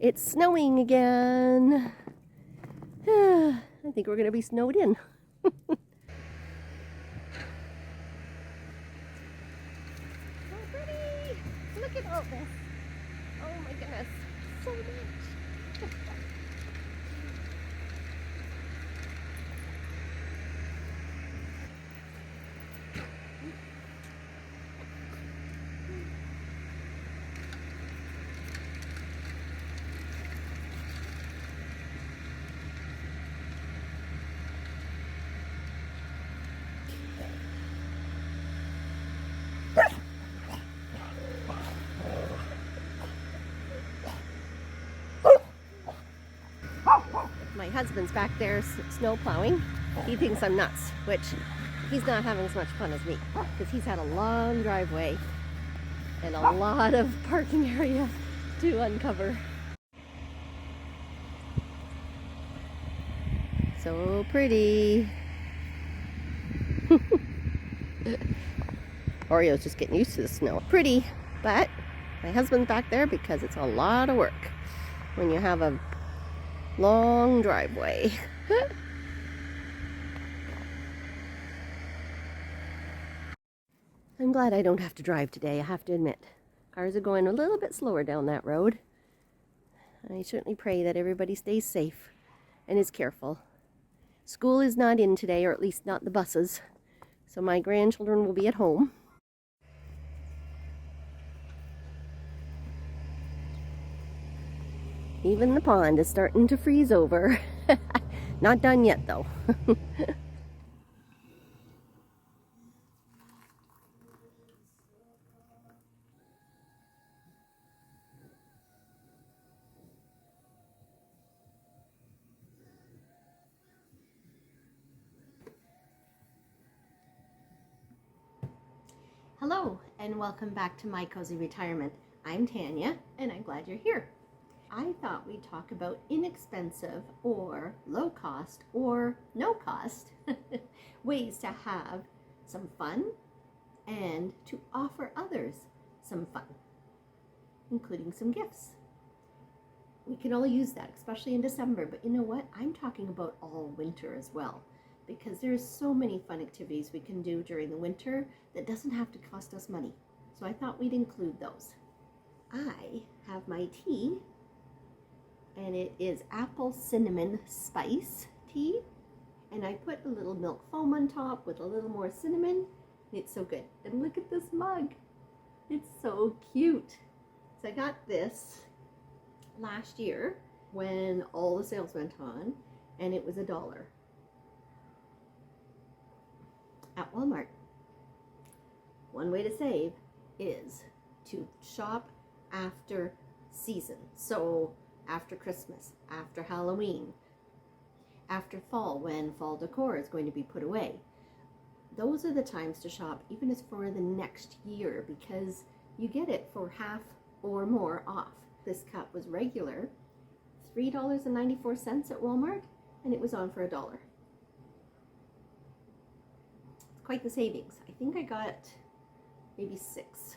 It's snowing again. I think we're going to be snowed in. So pretty! Look at all this. Oh my goodness. So much. My husband's back there snow plowing. He thinks I'm nuts, which he's not having as much fun as me because he's had a long driveway and a lot of parking area to uncover. So pretty. Oreo's just getting used to the snow. Pretty, but my husband's back there because it's a lot of work when you have a long driveway. I'm glad I don't have to drive today, I have to admit. Cars are going a little bit slower down that road. I certainly pray that everybody stays safe and is careful. School is not in today, or at least not the buses, so my grandchildren will be at home. Even the pond is starting to freeze over. Not done yet, though. Hello, and welcome back to My Cozy Retirement. I'm Tanya, and I'm glad you're here. I thought we'd talk about inexpensive or low cost or no cost ways to have some fun and to offer others some fun, including some gifts. We can all use that, especially in December, but you know what? I'm talking about all winter as well, because there's so many fun activities we can do during the winter that doesn't have to cost us money. So I thought we'd include those. I have my tea, and it is apple cinnamon spice tea, and I put a little milk foam on top with a little more cinnamon. It's so good. And look at this mug. It's so cute. So I got this last year when all the sales went on, and it was $1 at Walmart. One way to save is to shop after season. So after Christmas, after Halloween, after fall, when fall decor is going to be put away. Those are the times to shop, even as for the next year, because you get it for half or more off. This cup was regular $3.94 at Walmart, and it was on for $1. It's quite the savings. I think I got maybe 6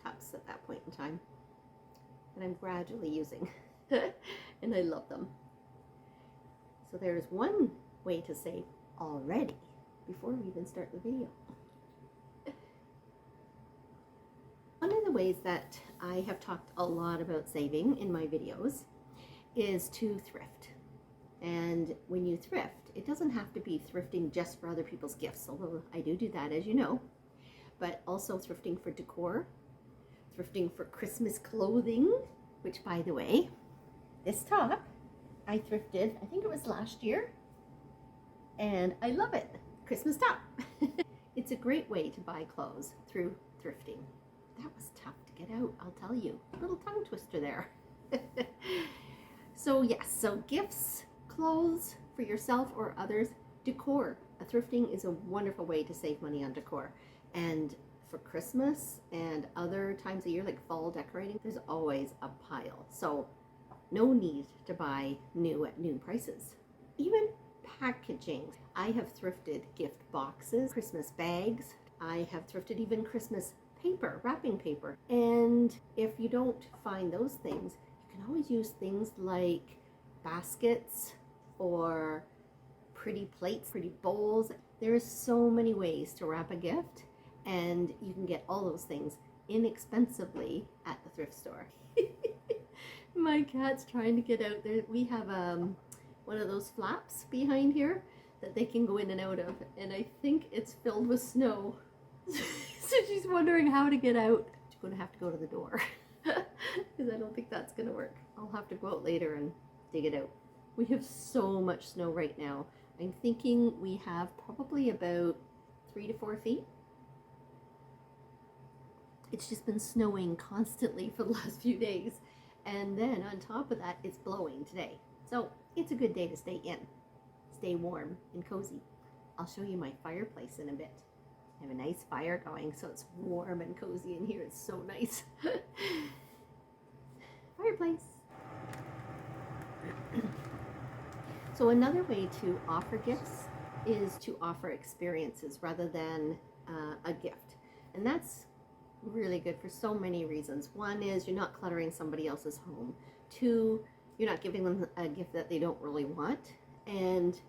cups at that point in time, and I'm gradually using. And I love them. So there's one way to save already before we even start the video. One of the ways that I have talked a lot about saving in my videos is to thrift. And when you thrift, it doesn't have to be thrifting just for other people's gifts, although I do that, as you know, but also thrifting for decor, thrifting for Christmas clothing, which, by the way, this top I thrifted, I think it was last year, and I love it. Christmas top. It's a great way to buy clothes through thrifting. That was tough to get out, I'll tell you. A little tongue twister there. So yes, so gifts, clothes for yourself or others, decor. Thrifting is a wonderful way to save money on decor. And for Christmas and other times of year, like fall decorating, there's always a pile. So no need to buy new at new prices. Even packaging. I have thrifted gift boxes, Christmas bags. I have thrifted even Christmas paper, wrapping paper. And if you don't find those things, you can always use things like baskets or pretty plates, pretty bowls. There are so many ways to wrap a gift, and you can get all those things inexpensively at the thrift store. My cat's trying to get out there. We have one of those flaps behind here that they can go in and out of, and I think it's filled with snow. So she's wondering how to get out. She's going to have to go to the door because I don't think that's going to work. I'll have to go out later and dig it out. We have so much snow right now. I'm thinking we have probably about 3 to 4 feet. It's just been snowing constantly for the last few days. And then on top of that, it's blowing today. So it's a good day to stay in, stay warm and cozy. I'll show you my fireplace in a bit. I have a nice fire going, so it's warm and cozy in here. It's so nice. Fireplace. So another way to offer gifts is to offer experiences rather than a gift. And that's really good for so many reasons. One is you're not cluttering somebody else's home. 2, you're not giving them a gift that they don't really want. And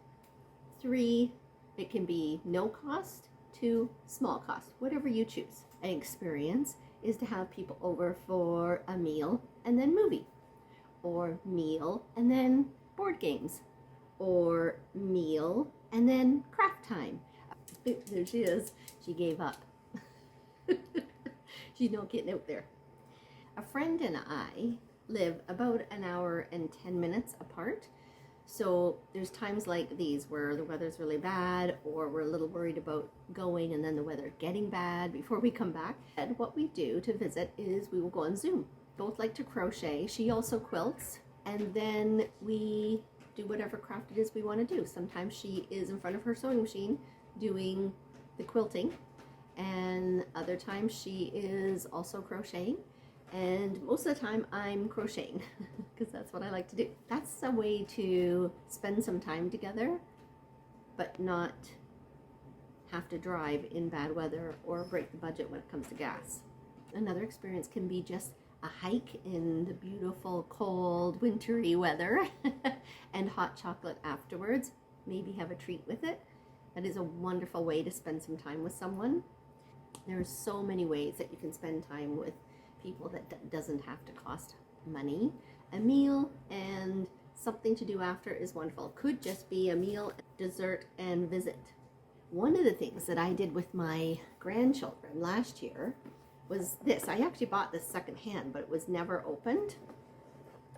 3, it can be no cost to small cost, whatever you choose. An experience is to have people over for a meal and then movie, or meal and then board games, or meal and then craft time. There she is. She gave up. She's not getting out there. A friend and I live about an hour and 10 minutes apart. So there's times like these where the weather's really bad, or we're a little worried about going and then the weather getting bad before we come back. And what we do to visit is we will go on Zoom. Both like to crochet. She also quilts. And then we do whatever craft it is we want to do. Sometimes she is in front of her sewing machine doing the quilting, and other times she is also crocheting, and most of the time I'm crocheting because that's what I like to do. That's a way to spend some time together but not have to drive in bad weather or break the budget when it comes to gas. Another experience can be just a hike in the beautiful cold wintry weather and hot chocolate afterwards. Maybe have a treat with it. That is a wonderful way to spend some time with someone. There are so many ways that you can spend time with people that doesn't have to cost money. A meal and something to do after is wonderful. Could just be a meal, dessert, and visit. One of the things that I did with my grandchildren last year was this. I actually bought this secondhand, but it was never opened.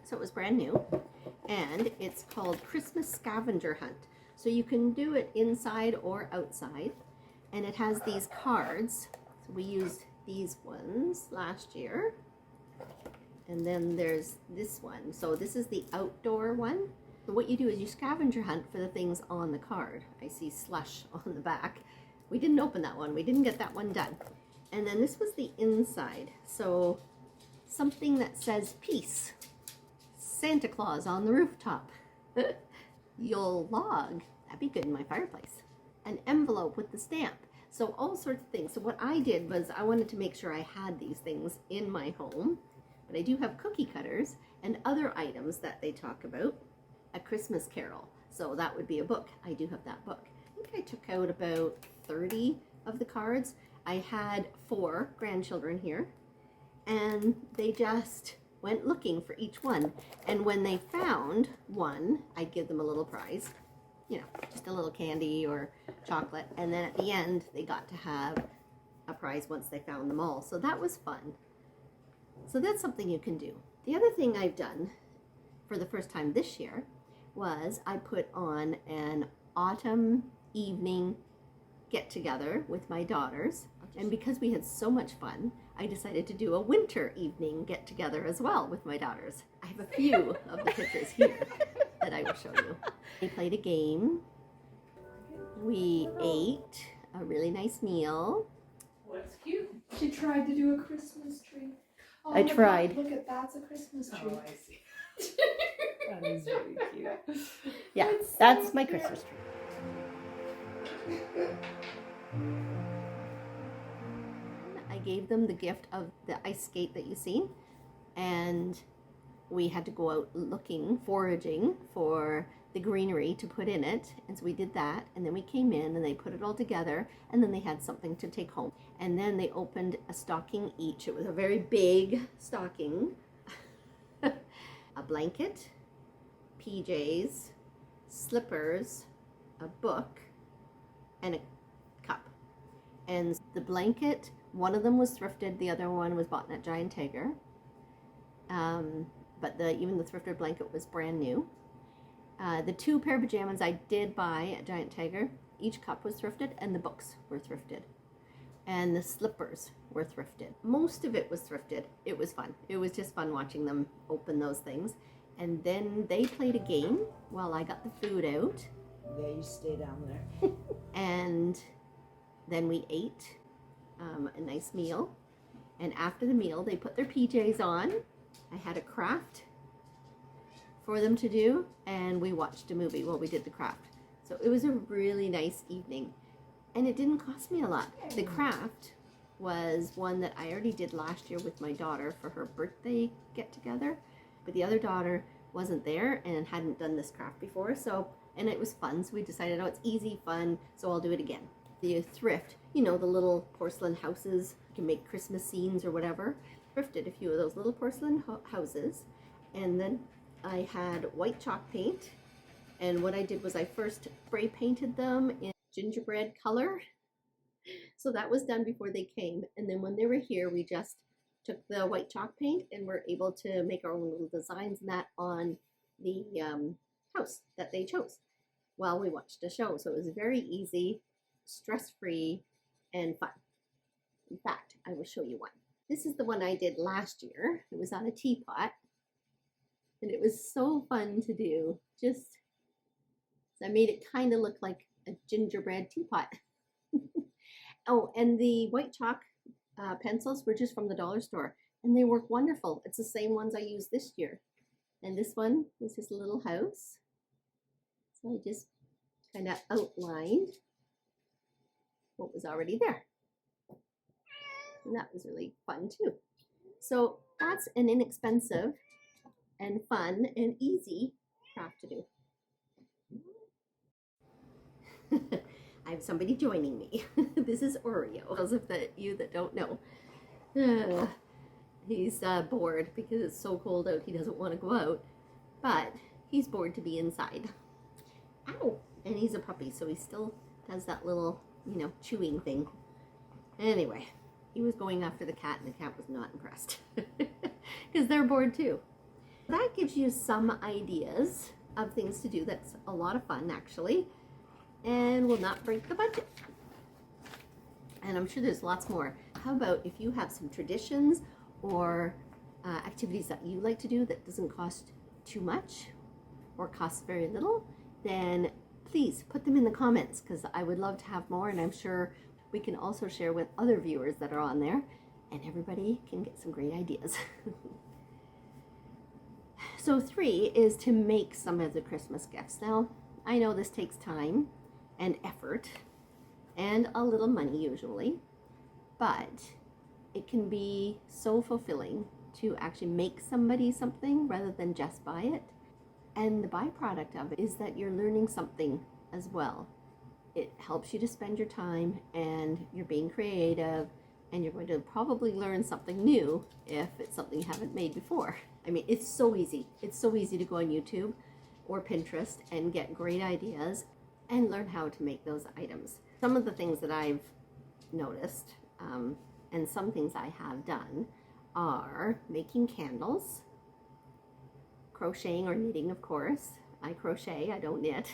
So it was brand new. And it's called Christmas Scavenger Hunt. So you can do it inside or outside. And it has these cards. So we used these ones last year. And then there's this one. So this is the outdoor one. So what you do is you scavenger hunt for the things on the card. I see slush on the back. We didn't open that one. We didn't get that one done. And then this was the inside. So something that says peace. Santa Claus on the rooftop. Yule log. That'd be good in my fireplace. An envelope with the stamp. So all sorts of things. So what I did was I wanted to make sure I had these things in my home. But I do have cookie cutters and other items that they talk about. A Christmas Carol. So that would be a book. I do have that book. I think I took out about 30 of the cards. I had 4 grandchildren here, and they just went looking for each one. And when they found one, I'd give them a little prize, you know, just a little candy or chocolate. And then at the end, they got to have a prize once they found them all. So that was fun. So that's something you can do. The other thing I've done for the first time this year was I put on an autumn evening get-together with my daughters. And because we had so much fun, I decided to do a winter evening get-together as well with my daughters. I have a few of the pictures here that I will show you. We played a game. We ate a really nice meal. What's cute? She tried to do a Christmas tree. Oh, I tried. Look at that's a Christmas tree. Oh, I see. That is really cute. Yeah, It's so that's my cute. Christmas tree. I gave them the gift of the ice skate that you've seen, and we had to go out looking, foraging for the greenery to put in it. And so we did that. And then we came in and they put it all together. And then they had something to take home. And then they opened a stocking each. It was a very big stocking. A blanket, PJs, slippers, a book, and a cup. And the blanket, one of them was thrifted, the other one was bought at Giant Tiger. But even the thrifted blanket was brand new. The 2 pair of pajamas I did buy at Giant Tiger, each cup was thrifted and the books were thrifted. And the slippers were thrifted. Most of it was thrifted. It was fun. It was just fun watching them open those things. And then they played a game while I got the food out. Yeah, you stay down there. And then we ate a nice meal. And after the meal, they put their PJs on. I had a craft for them to do, and we watched a movie while we did the craft. So it was a really nice evening, and it didn't cost me a lot. The craft was one that I already did last year with my daughter for her birthday get-together, but the other daughter wasn't there and hadn't done this craft before, and it was fun, so we decided, oh, it's easy, fun, so I'll do it again. The thrift, you know, the little porcelain houses, you can make Christmas scenes or whatever. Thrifted a few of those little porcelain houses, and then I had white chalk paint, and what I did was I first spray painted them in gingerbread color. So that was done before they came, and then when they were here, we just took the white chalk paint and were able to make our own little designs and that on the house that they chose while we watched a show. So it was very easy, stress-free, and fun. In fact, I will show you one. This is the one I did last year. It was on a teapot, and it was so fun to do. Just, I made it kind of look like a gingerbread teapot. Oh, and the white chalk pencils were just from the dollar store, and they work wonderful. It's the same ones I used this year. And this one was just a little house. So I just kind of outlined what was already there. And that was really fun too. So that's an inexpensive and fun and easy craft to do. I have somebody joining me. This is Oreo. Those of you that don't know. He's bored because it's so cold out. He doesn't want to go out. But he's bored to be inside. Ow! And he's a puppy, so he still does that little, chewing thing. Anyway. He was going after the cat, and the cat was not impressed because they're bored too. That gives you some ideas of things to do. That's a lot of fun, actually, and will not break the budget. And I'm sure there's lots more. How about if you have some traditions or activities that you like to do that doesn't cost too much or costs very little, then please put them in the comments, because I would love to have more, and I'm sure we can also share with other viewers that are on there, and everybody can get some great ideas. So 3 is to make some of the Christmas gifts. Now, I know this takes time and effort and a little money usually, but it can be so fulfilling to actually make somebody something rather than just buy it. And the byproduct of it is that you're learning something as well. It helps you to spend your time, and you're being creative, and you're going to probably learn something new if it's something you haven't made before. I mean, it's so easy. It's so easy to go on YouTube or Pinterest and get great ideas and learn how to make those items. Some of the things that I've noticed, and some things I have done, are making candles, crocheting or knitting, of course. I crochet, I don't knit.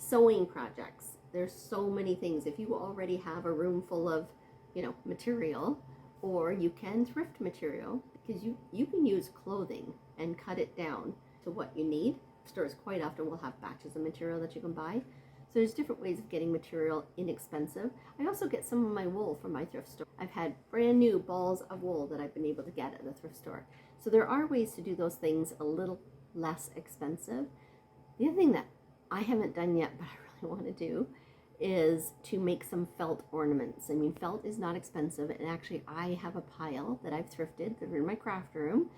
Sewing projects. There's so many things. If you already have a room full of, material, or you can thrift material, because you can use clothing and cut it down to what you need. Stores quite often will have batches of material that you can buy. So there's different ways of getting material inexpensive. I also get some of my wool from my thrift store. I've had brand new balls of wool that I've been able to get at the thrift store. So there are ways to do those things a little less expensive. The other thing that I haven't done yet, but I really want to do, is to make some felt ornaments. I mean, felt is not expensive, and actually I have a pile that I've thrifted that are in my craft room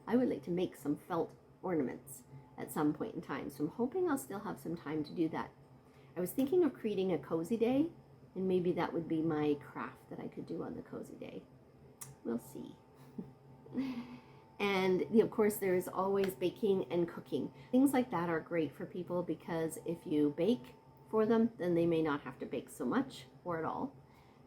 I would like to make some felt ornaments at some point in time. So I'm hoping I'll still have some time to do that. I was thinking of creating a cozy day, and maybe that would be my craft that I could do on the cozy day. We'll see. And of course, there's always baking and cooking. Things like that are great for people because if you bake for them, then they may not have to bake so much or at all.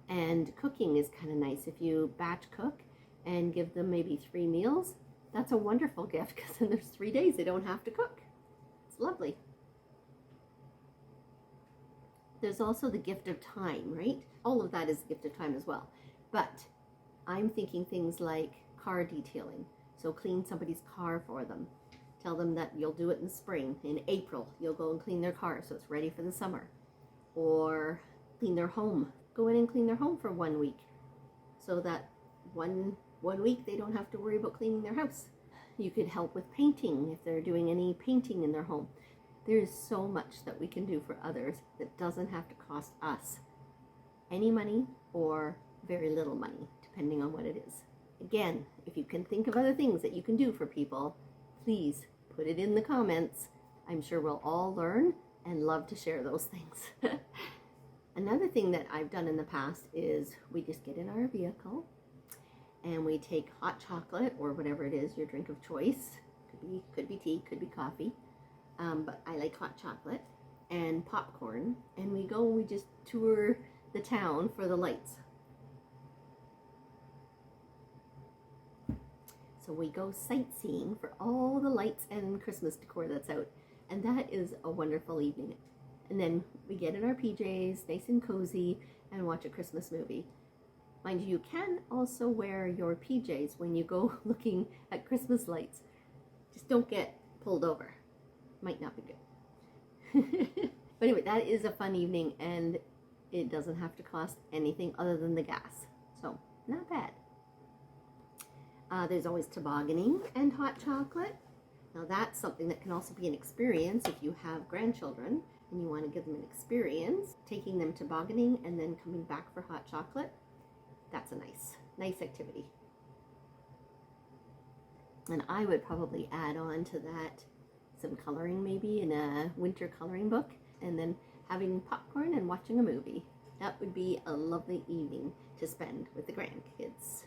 And cooking is kind of nice. If you batch cook and give them maybe 3 meals, that's a wonderful gift because then there's 3 days they don't have to cook. It's lovely. There's also the gift of time, right? All of that is the gift of time as well. But I'm thinking things like car detailing. So clean somebody's car for them. Tell them that you'll do it in the spring. In April, you'll go and clean their car so it's ready for the summer. Or clean their home. Go in and clean their home for 1 week. So that one week they don't have to worry about cleaning their house. You could help with painting if they're doing any painting in their home. There's so much that we can do for others that doesn't have to cost us any money or very little money, depending on what it is. Again, if you can think of other things that you can do for people, please put it in the comments. I'm sure we'll all learn and love to share those things. Another thing that I've done in the past is we just get in our vehicle and we take hot chocolate or whatever it is, your drink of choice. Could be tea, could be coffee. But I like hot chocolate and popcorn, and we go and we just tour the town for the lights. So we go sightseeing for all the lights and Christmas decor that's out, and that is a wonderful evening. And then we get in our PJs, nice and cozy, and watch a Christmas movie. Mind you, you can also wear your PJs when you go looking at Christmas lights. Just don't get pulled over. Might not be good. But anyway, that is a fun evening, and it doesn't have to cost anything other than the gas. So, not bad. There's always tobogganing and hot chocolate. Now that's something that can also be an experience if you have grandchildren and you want to give them an experience. Taking them tobogganing and then coming back for hot chocolate. That's a nice activity. And I would probably add on to that some coloring, maybe in a winter coloring book, and then having popcorn and watching a movie. That would be a lovely evening to spend with the grandkids.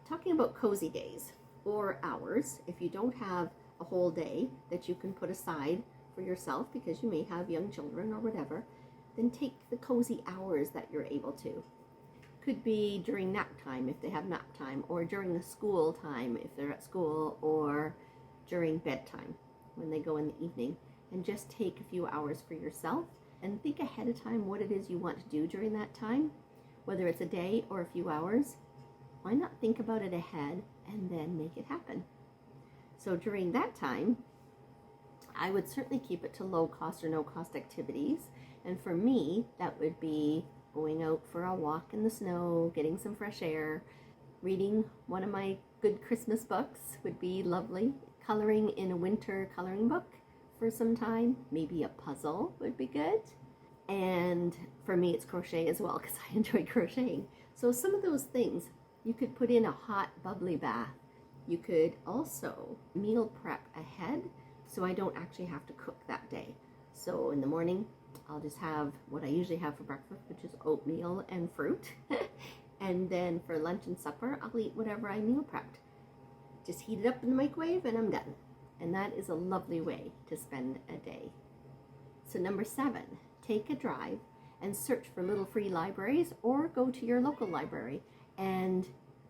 Talking about cozy days or hours, if you don't have a whole day that you can put aside for yourself because you may have young children or whatever, then take the cozy hours that you're able to. Could be during nap time if they have nap time, or during the school time if they're at school, or during bedtime when they go in the evening. And just take a few hours for yourself and think ahead of time what it is you want to do during that time, whether it's a day or a few hours. Why not think about it ahead and then make it happen? So during that time, I would certainly keep it to low cost or no cost activities. And for me, that would be going out for a walk in the snow, getting some fresh air, reading one of my good Christmas books would be lovely, coloring in a winter coloring book for some time, maybe a puzzle would be good. And for me, it's crochet as well because I enjoy crocheting. So some of those things, you could put in a hot, bubbly bath. You could also meal prep ahead so I don't actually have to cook that day. So in the morning, I'll just have what I usually have for breakfast, which is oatmeal and fruit. And then for lunch and supper, I'll eat whatever I meal prepped. Just heat it up in the microwave and I'm done. And that is a lovely way to spend a day. So number 7, take a drive and search for little free libraries, or go to your local library and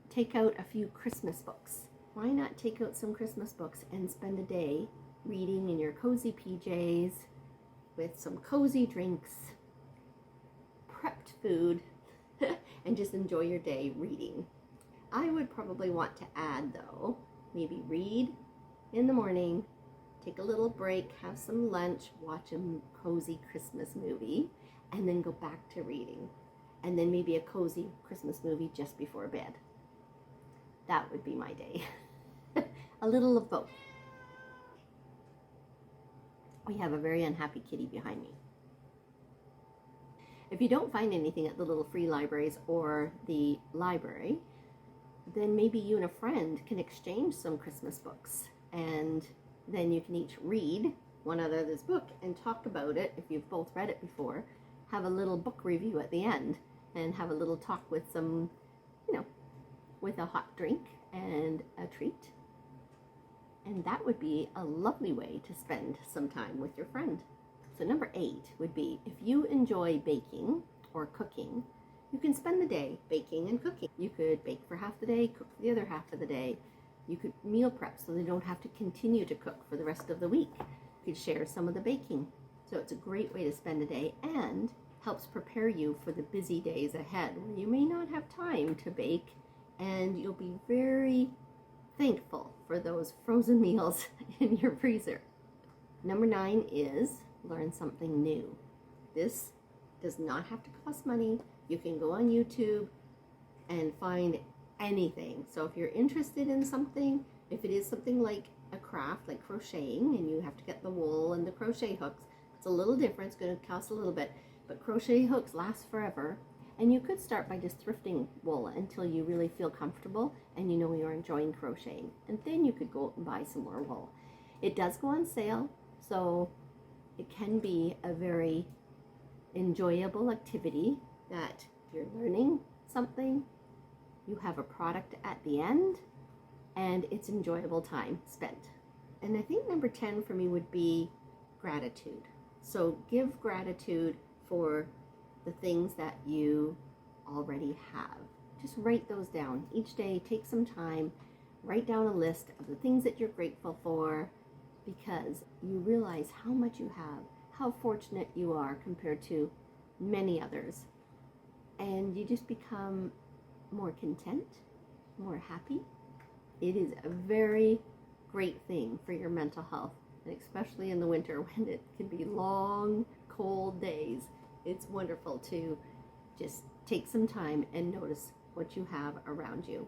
take out a few Christmas books. Why not take out some Christmas books and spend a day reading in your cozy PJs with some cozy drinks, prepped food, and just enjoy your day reading. I would probably want to add, though, maybe read in the morning, take a little break, have some lunch, watch a cozy Christmas movie, and then go back to reading. And then maybe a cozy Christmas movie just before bed. That would be my day. A little of both. We have a very unhappy kitty behind me. If you don't find anything at the little free libraries or the library, then maybe you and a friend can exchange some Christmas books, and then you can each read one other's book and talk about it if you've both read it before. Have a little book review at the end and have a little talk with some, with a hot drink and a treat. And that would be a lovely way to spend some time with your friend. So number 8 would be, if you enjoy baking or cooking, you can spend the day baking and cooking. You could bake for half the day, cook for the other half of the day. You could meal prep so they don't have to continue to cook for the rest of the week. You could share some of the baking. So it's a great way to spend a day and helps prepare you for the busy days ahead where you may not have time to bake, and you'll be very thankful for those frozen meals in your freezer. Number 9 is learn something new. This does not have to cost money. You can go on YouTube and find anything. So if you're interested in something, if it is something like a craft, like crocheting, and you have to get the wool and the crochet hooks, it's a little different. It's going to cost a little bit, but crochet hooks last forever. And you could start by just thrifting wool until you really feel comfortable and you know you're enjoying crocheting. And then you could go out and buy some more wool. It does go on sale, so it can be a very enjoyable activity that you're learning something, you have a product at the end, and it's enjoyable time spent. And I think number 10 for me would be gratitude. So give gratitude for the things that you already have. Just write those down. Each day, take some time, write down a list of the things that you're grateful for, because you realize how much you have, how fortunate you are compared to many others. And you just become more content, more happy. It is a very great thing for your mental health, and especially in the winter when it can be long, cold days. It's wonderful to just take some time and notice what you have around you.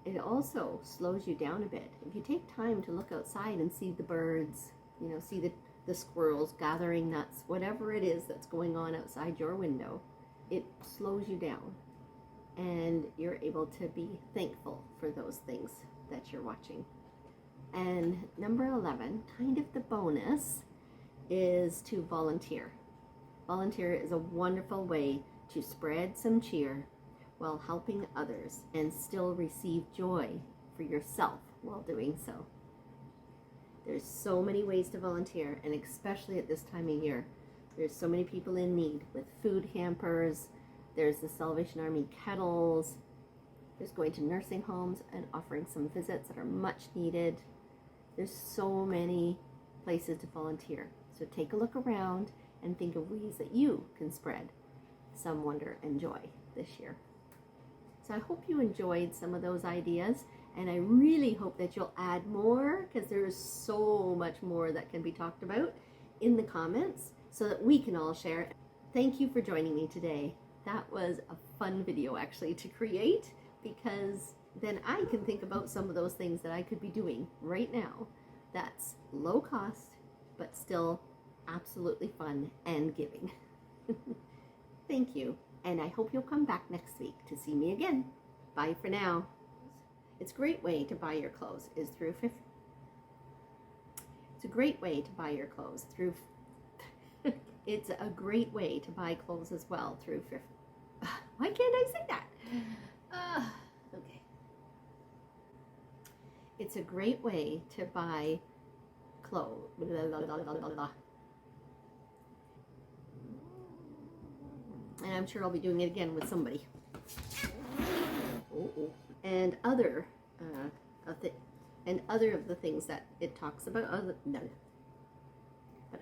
It also slows you down a bit. If you take time to look outside and see the birds, see the squirrels gathering nuts, whatever it is that's going on outside your window, it slows you down and you're able to be thankful for those things that you're watching. And number 11, kind of the bonus, is to volunteer. Volunteer is a wonderful way to spread some cheer while helping others and still receive joy for yourself while doing so. There's so many ways to volunteer, and especially at this time of year, there's so many people in need with food hampers. There's the Salvation Army kettles. There's going to nursing homes and offering some visits that are much needed. There's so many places to volunteer. So take a look around and think of ways that you can spread some wonder and joy this year. So I hope you enjoyed some of those ideas, and I really hope that you'll add more, because there's so much more that can be talked about in the comments so that we can all share. Thank you for joining me today. That was a fun video actually to create, because then I can think about some of those things that I could be doing right now that's low cost but still absolutely fun and giving. Thank you, and I hope you'll come back next week to see me again. Bye for now. It's a great way to buy your clothes is through It's a great way to buy your clothes through It's a great way to buy clothes as well through Why can't I say that? Okay. It's a great way to buy clothes. And I'm sure I'll be doing it again with somebody. And other of the things that it talks about. But